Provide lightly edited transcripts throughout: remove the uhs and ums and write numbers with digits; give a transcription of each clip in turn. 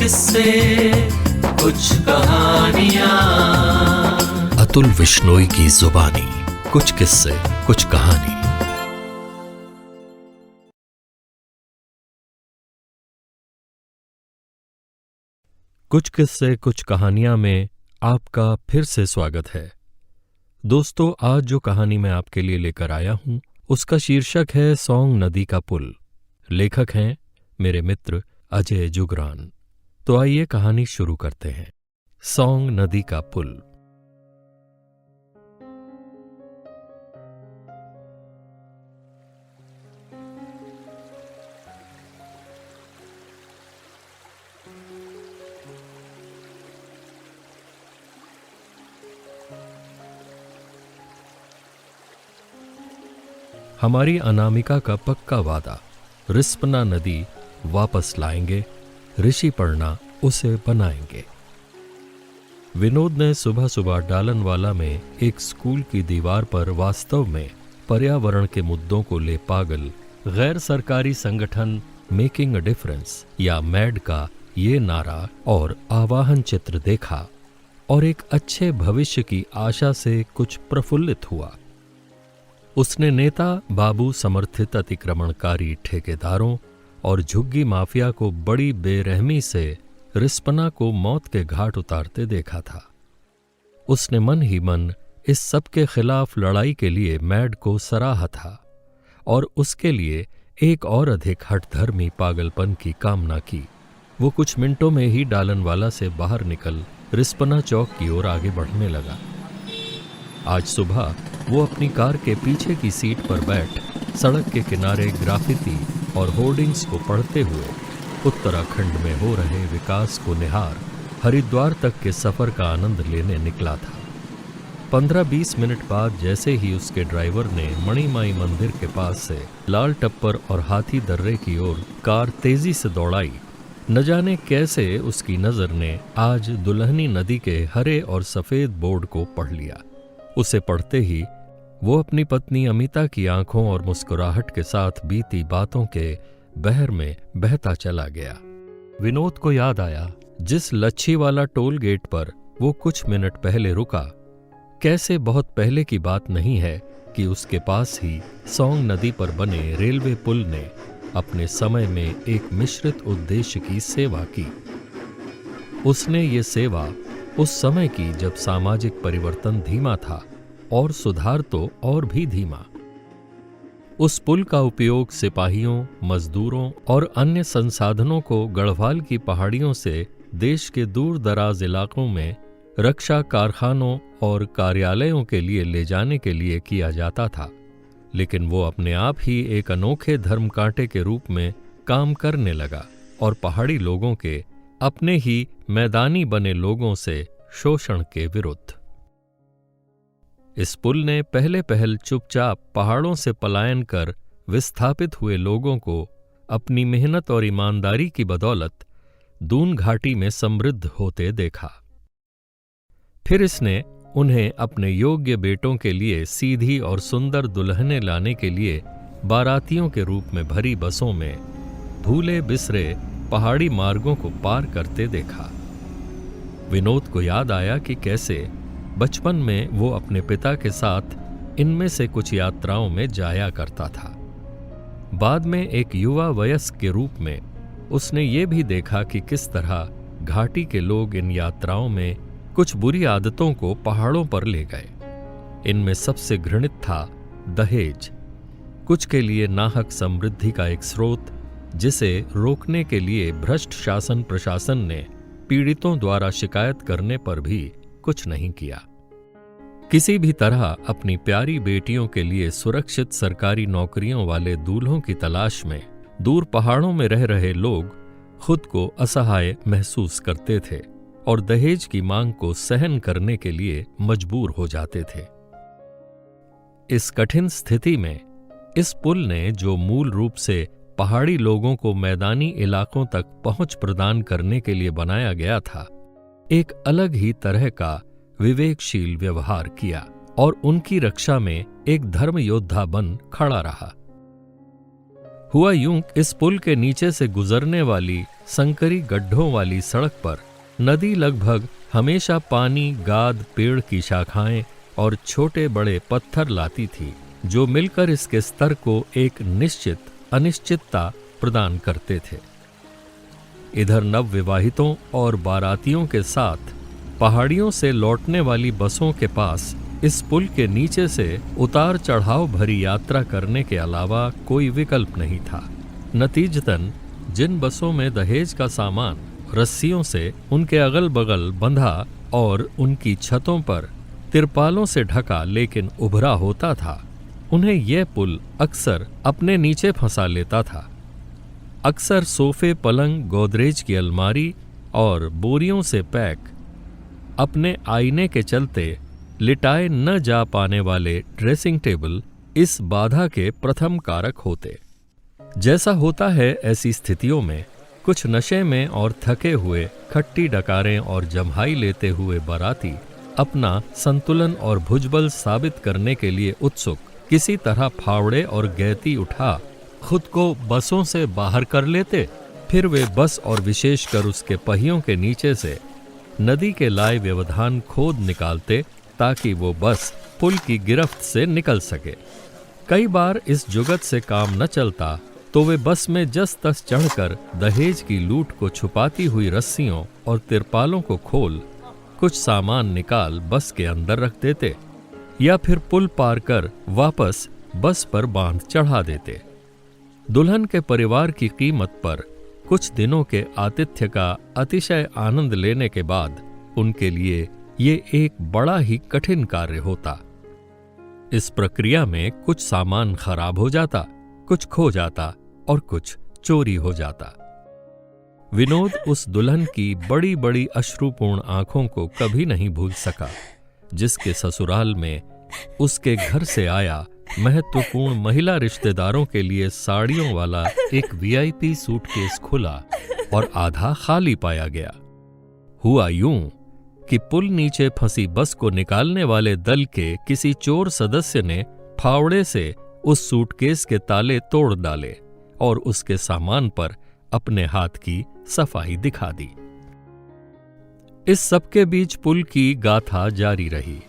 किस्से कुछ कहानियां। अतुल विश्नोई की जुबानी, कुछ किस्से कुछ कहानी। कुछ किस्से कुछ कहानियां में आपका फिर से स्वागत है। दोस्तों, आज जो कहानी मैं आपके लिए लेकर आया हूं उसका शीर्षक है सौंग नदी का पुल। लेखक हैं मेरे मित्र अजय जुगरान। तो आइए कहानी शुरू करते हैं। सौंग नदी का पुल। हमारी अनामिका का पक्का वादा, रिस्पना नदी वापस लाएंगे, ऋषिपर्णा उसे बनाएंगे। विनोद ने सुबह सुबह डालनवाला में एक स्कूल की दीवार पर वास्तव में पर्यावरण के मुद्दों को ले पागल गैर सरकारी संगठन मेकिंग अ डिफरेंस या मैड का ये नारा और आवाहन चित्र देखा और एक अच्छे भविष्य की आशा से कुछ प्रफुल्लित हुआ। उसने नेता बाबू समर्थित अतिक्रमणकारी ठेकेदारों और झुग्गी माफिया को बड़ी बेरहमी से रिस्पना को मौत के घाट उतारते देखा था। उसने मन ही मन इस सब के खिलाफ लड़ाई के लिए मैड को सराहा था और उसके लिए एक और अधिक हठधर्मी पागलपन की कामना की। वो कुछ मिनटों में ही डालनवाला से बाहर निकल रिस्पना चौक की ओर आगे बढ़ने लगा। आज सुबह वो अपनी कार के पीछे की सीट पर बैठ सड़क के किनारे ग्राफिती और होर्डिंग्स को पढ़ते हुए उत्तराखंड में हो रहे विकास को निहार हरिद्वार तक के सफर का आनंद लेने निकला था। 15-20 मिनट बाद जैसे ही उसके ड्राइवर ने मणिमाई मंदिर के पास से लाल टप्पर और हाथी दर्रे की ओर कार तेजी से दौड़ाई, न जाने कैसे उसकी नजर ने आज दुल्हनी नदी के हरे और सफेद बोर्ड को पढ़ लिया। उसे पढ़ते ही वो अपनी पत्नी अमिता की आंखों और मुस्कुराहट के साथ बीती बातों के बहर में बहता चला गया। विनोद को याद आया जिस लच्छी वाला टोल गेट पर वो कुछ मिनट पहले रुका। कैसे बहुत पहले की बात नहीं है कि उसके पास ही सौंग नदी पर बने रेलवे पुल ने अपने समय में एक मिश्रित उद्देश्य की सेवा की। उसने ये सेवा उस समय की जब सामाजिक परिवर्तन धीमा था और सुधार तो और भी धीमा। उस पुल का उपयोग सिपाहियों, मजदूरों और अन्य संसाधनों को गढ़वाल की पहाड़ियों से देश के दूर दराज इलाकों में रक्षा कारखानों और कार्यालयों के लिए ले जाने के लिए किया जाता था। लेकिन वो अपने आप ही एक अनोखे धर्मकांटे के रूप में काम करने लगा और पहाड़ी लोगों के अपने ही मैदानी बने लोगों से शोषण के विरुद्ध। इस पुल ने पहले पहल चुपचाप पहाड़ों से पलायन कर विस्थापित हुए लोगों को अपनी मेहनत और ईमानदारी की बदौलत दून घाटी में समृद्ध होते देखा। फिर इसने उन्हें अपने योग्य बेटों के लिए सीधी और सुंदर दुल्हनें लाने के लिए बारातियों के रूप में भरी बसों में भूले बिसरे पहाड़ी मार्गों को पार करते देखा। विनोद को याद आया कि कैसे बचपन में वो अपने पिता के साथ इनमें से कुछ यात्राओं में जाया करता था। बाद में एक युवा वयस्क के रूप में उसने ये भी देखा कि किस तरह घाटी के लोग इन यात्राओं में कुछ बुरी आदतों को पहाड़ों पर ले गए। इनमें सबसे घृणित था दहेज, कुछ के लिए नाहक समृद्धि का एक स्रोत जिसे रोकने के लिए भ्रष्ट शासन प्रशासन ने पीड़ितों द्वारा शिकायत करने पर भी कुछ नहीं किया। किसी भी तरह अपनी प्यारी बेटियों के लिए सुरक्षित सरकारी नौकरियों वाले दूल्हों की तलाश में दूर पहाड़ों में रह रहे लोग खुद को असहाय महसूस करते थे और दहेज की मांग को सहन करने के लिए मजबूर हो जाते थे। इस कठिन स्थिति में इस पुल ने, जो मूल रूप से पहाड़ी लोगों को मैदानी इलाकों तक पहुंच प्रदान करने के लिए बनाया गया था, एक अलग ही तरह का विवेकशील व्यवहार किया और उनकी रक्षा में एक धर्म योद्धा बन खड़ा रहा। हुआ यूं, इस पुल के नीचे से गुजरने वाली संकरी गड्ढों वाली सड़क पर नदी लगभग हमेशा पानी, गाद, पेड़ की शाखाएं और छोटे बड़े पत्थर लाती थी, जो मिलकर इसके स्तर को एक निश्चित अनिश्चितता प्रदान करते थे। इधर नवविवाहितों और बारातियों के साथ पहाड़ियों से लौटने वाली बसों के पास इस पुल के नीचे से उतार चढ़ाव भरी यात्रा करने के अलावा कोई विकल्प नहीं था। नतीजतन जिन बसों में दहेज का सामान रस्सियों से उनके अगल बगल बंधा और उनकी छतों पर तिरपालों से ढका लेकिन उभरा होता था, उन्हें यह पुल अक्सर अपने नीचे फंसा लेता था। अक्सर सोफे, पलंग, गोदरेज की अलमारी और बोरियों से पैक अपने आईने के चलते लिटाए न जा पाने वाले ड्रेसिंग टेबल इस बाधा के प्रथम कारक होते। जैसा होता है ऐसी स्थितियों में कुछ नशे में और थके हुए खट्टी डकारें और जम्हाई लेते हुए बाराती अपना संतुलन और भुजबल साबित करने के लिए उत्सुक किसी तरह फावड़े और गैती उठा खुद को बसों से बाहर कर लेते। फिर वे बस और विशेषकर उसके पहियों के नीचे से नदी के लाए व्यवधान खोद निकालते ताकि वो बस पुल की गिरफ्त से निकल सके। कई बार इस जुगत से काम न चलता तो वे बस में जस तस चढ़कर दहेज की लूट को छुपाती हुई रस्सियों और तिरपालों को खोल कुछ सामान निकाल बस के अंदर रख देते या फिर पुल पार कर वापस बस पर बांध चढ़ा देते। दुल्हन के परिवार की कीमत पर कुछ दिनों के आतिथ्य का अतिशय आनंद लेने के बाद उनके लिए ये एक बड़ा ही कठिन कार्य होता। इस प्रक्रिया में कुछ सामान खराब हो जाता, कुछ खो जाता और कुछ चोरी हो जाता। विनोद उस दुल्हन की बड़ी बड़ी अश्रुपूर्ण आंखों को कभी नहीं भूल सका, जिसके ससुराल में उसके घर से आया महत्वपूर्ण महिला रिश्तेदारों के लिए साड़ियों वाला एक वीआईपी सूटकेस खुला और आधा खाली पाया गया। हुआ यूं कि पुल नीचे फंसी बस को निकालने वाले दल के किसी चोर सदस्य ने फावड़े से उस सूटकेस के ताले तोड़ डाले और उसके सामान पर अपने हाथ की सफाई दिखा दी। इस सबके बीच पुल की गाथा जारी रही।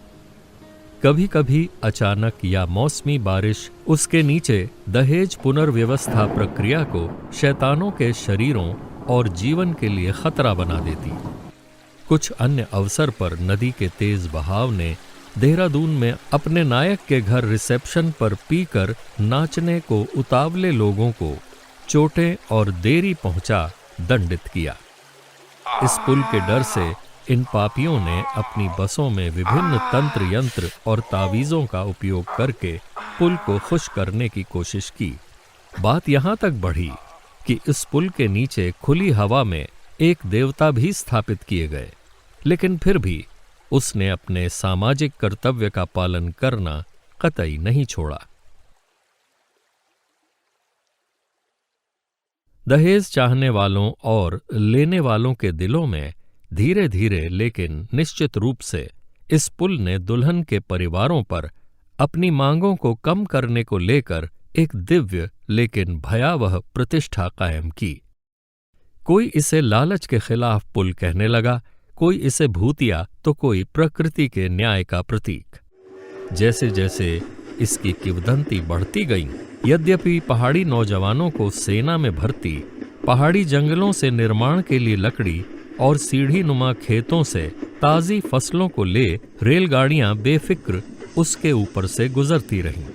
कभी कभी अचानक या मौसमी बारिश उसके नीचे दहेज पुनर्व्यवस्था प्रक्रिया को शैतानों के शरीरों और जीवन के लिए खतरा बना देती। कुछ अन्य अवसर पर नदी के तेज बहाव ने देहरादून में अपने नायक के घर रिसेप्शन पर पीकर नाचने को उतावले लोगों को चोटें और देरी पहुंचा दंडित किया। इस पुल के डर से इन पापियों ने अपनी बसों में विभिन्न तंत्र यंत्र और तावीज़ों का उपयोग करके पुल को खुश करने की कोशिश की। बात यहाँ तक बढ़ी कि इस पुल के नीचे खुली हवा में एक देवता भी स्थापित किए गए, लेकिन फिर भी उसने अपने सामाजिक कर्तव्य का पालन करना कतई नहीं छोड़ा। दहेज चाहने वालों और लेने वालों के दिलों में धीरे धीरे लेकिन निश्चित रूप से इस पुल ने दुल्हन के परिवारों पर अपनी मांगों को कम करने को लेकर एक दिव्य लेकिन भयावह प्रतिष्ठा कायम की। कोई इसे लालच के खिलाफ पुल कहने लगा, कोई इसे भूतिया तो कोई प्रकृति के न्याय का प्रतीक। जैसे जैसे इसकी किंवदंती बढ़ती गई, यद्यपि पहाड़ी नौजवानों को सेना में भर्ती, पहाड़ी जंगलों से निर्माण के लिए लकड़ी और सीढ़ी नुमा खेतों से ताज़ी फसलों को ले रेलगाड़ियां बेफिक्र उसके ऊपर से गुजरती रहीं।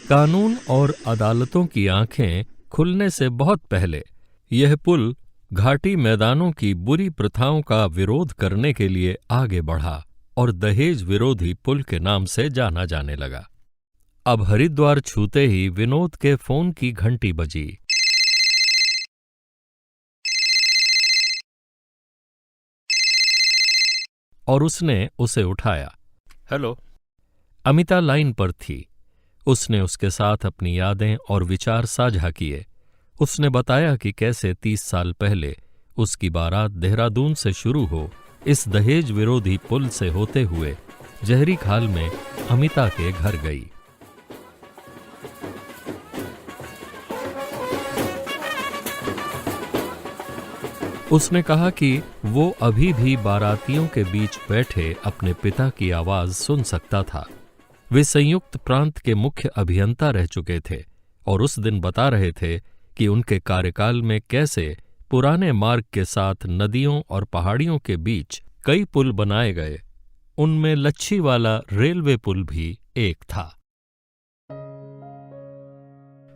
कानून और अदालतों की आंखें खुलने से बहुत पहले यह पुल घाटी मैदानों की बुरी प्रथाओं का विरोध करने के लिए आगे बढ़ा और दहेज विरोधी पुल के नाम से जाना जाने लगा। अब हरिद्वार छूते ही विनोद के फोन की घंटी बजी। और उसने उसे उठाया। हेलो। अमिता लाइन पर थी। उसने उसके साथ अपनी यादें और विचार साझा किए। उसने बताया कि कैसे 30 साल पहले उसकी बारात देहरादून से शुरू हो इस दहेज विरोधी पुल से होते हुए जहरी खाल में अमिता के घर गई। उसने कहा कि वो अभी भी बारातियों के बीच बैठे अपने पिता की आवाज सुन सकता था। वे संयुक्त प्रांत के मुख्य अभियंता रह चुके थे और उस दिन बता रहे थे कि उनके कार्यकाल में कैसे पुराने मार्ग के साथ नदियों और पहाड़ियों के बीच कई पुल बनाए गए। उनमें लच्छी वाला रेलवे पुल भी एक था।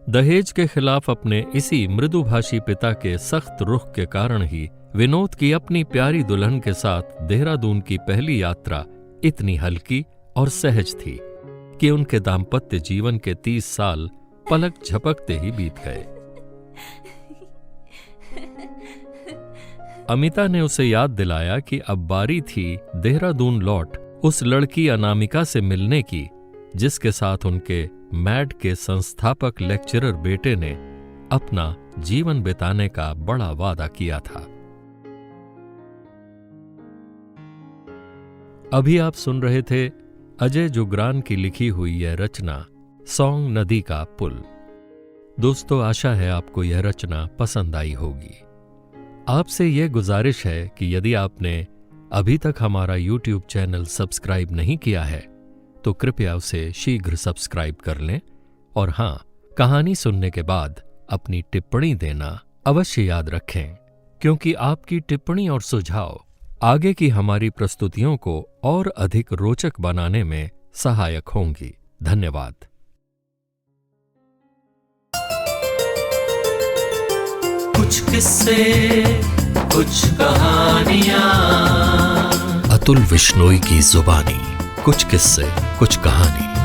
दहेज के खिलाफ अपने इसी मृदुभाषी पिता के सख्त रुख के कारण ही विनोद की अपनी प्यारी दुल्हन के साथ देहरादून की पहली यात्रा इतनी हल्की और सहज थी कि उनके दाम्पत्य जीवन के 30 साल पलक झपकते ही बीत गए। अमिता ने उसे याद दिलाया कि अब बारी थी देहरादून लौट उस लड़की अनामिका से मिलने की जिसके साथ उनके मैड के संस्थापक लेक्चरर बेटे ने अपना जीवन बिताने का बड़ा वादा किया था। अभी आप सुन रहे थे अजय जुगरान की लिखी हुई यह रचना सौंग नदी का पुल। दोस्तों, आशा है आपको यह रचना पसंद आई होगी। आपसे यह गुजारिश है कि यदि आपने अभी तक हमारा YouTube चैनल सब्सक्राइब नहीं किया है तो कृपया उसे शीघ्र सब्सक्राइब कर लें और हाँ, कहानी सुनने के बाद अपनी टिप्पणी देना अवश्य याद रखें, क्योंकि आपकी टिप्पणी और सुझाव आगे की हमारी प्रस्तुतियों को और अधिक रोचक बनाने में सहायक होंगी। धन्यवाद। कुछ किस्से, कुछ कहानियां। अतुल विश्नोई की जुबानी। कुछ किस्से, कुछ कहानी।